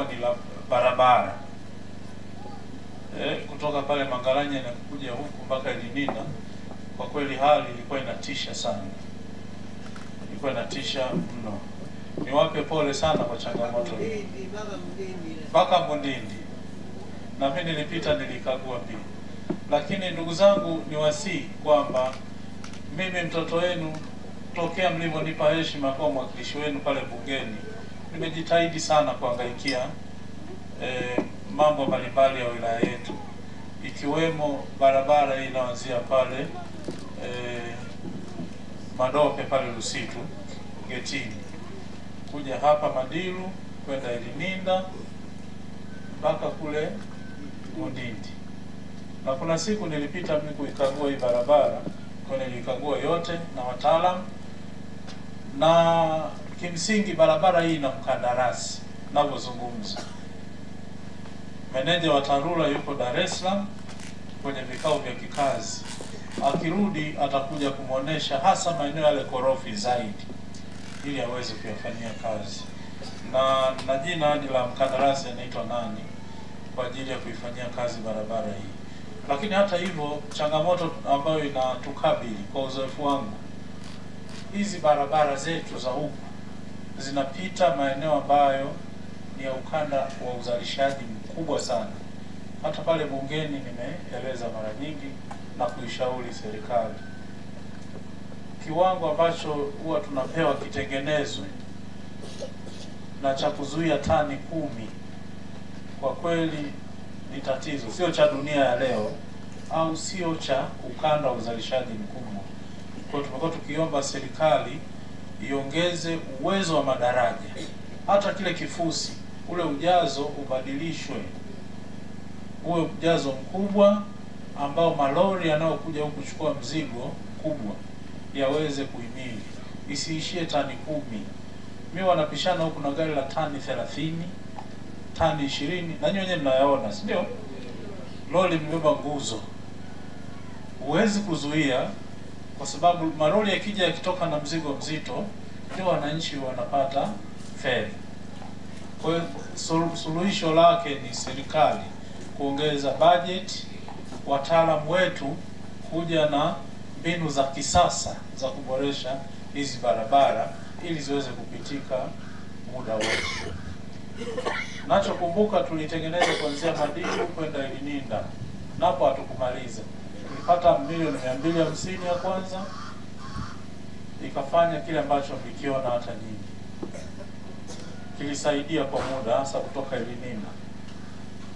lilikuwa ni la barabara kutoka pale Mangalanya na kuja huku mpaka Elinina. Kwa kweli hali ilikuwa inatisha sana, ilikuwa inatisha mno. Niwape pole sana kwa changamoto mpaka Mbundindi, na mimi nilipita nilikagua pia. Lakini ndugu zangu, niwasihi kwamba mimi mtoto wenu tokea mlivyonipa heshima kwa mwakilishi wenu pale bungeni, nimejitahidi sana kuhangaikia mambo mbalimbali ya wilaya yetu, ikiwemo barabara hii inaanzia pale Madope pale Lusitu getini kuja hapa Madilu kwenda Elinina mpaka kule Mbundindi. Na kuna siku nilipita mimi kuikagua hii barabara, kwa nilikagua yote na wataalamu, na kimsingi barabara hii ina mkandarasi ninavyozungumza. Meneja wa TARURA yuko Dar es Salaam kwenye vikao vya kikazi. Akirudi atakuja kumuonesha hasa maeneo yale korofi zaidi ili aweze kuyafanyia kazi. Na jina la mkandarasi anaitwa nani kwa ajili ya kuifanyia kazi barabara hii. Lakini hata hivyo, changamoto ambayo inatukabili kwa uzoefu wangu, hizi barabara zetu za huku zinapita maeneo ambayo ni ya ukanda wa uzalishaji mkubwa sana. Hata pale bungeni nimeeleza mara nyingi na kuishauri serikali, kiwango ambacho huwa tunapewa kitengenezwe na cha kuzuia tani 10 kwa kweli ni tatizo, sio cha dunia ya leo au sio cha ukanda wa uzalishaji mkubwa. Kwa hiyo tumekuwa tukiomba serikali iongeze uwezo wa madaraja, hata kile kifusi ule ujazo ubadilishwe uwe ujazo mkubwa ambao malori yanayokuja huku kuchukua mzigo mkubwa yaweze kuhimili, isiishie tani 10. Mimi wanapishana huku na gari la tani 30, tani 20, na nyinyi mnayaona, si ndio? Lori mbeba nguzo. Huwezi kuzuia, kwa sababu malori yakija yakitoka na mzigo mzito ndio wananchi wanapata fedha. Kwa hiyo suluhisho lake ni serikali kuongeza budget, wataalamu wetu kuja na mbinu za kisasa za kuboresha hizi barabara ili ziweze kupitika muda wote. Nachokumbuka tulitengeneza kuanzia Madilu kwenda Elinina, napo hatukumaliza. Tulipata milioni 250 ya kwanza, ikafanya kile ambacho mlikiona hata nyinyi. Kilisaidia kwa muda hasa kutoka Elinina.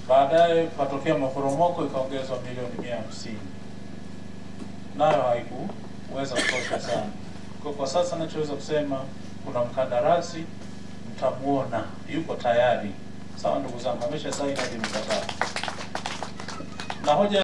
Baadaye patokea maporomoko, ikaongezwa milioni 150. Nayo haikuweza kutosha sana. Kwa sasa nachoweza kusema, kuna mkandarasi mtamuona yuko tayari. Sawa ndugu zangu, amesha saini hadi mkataba. Na hoja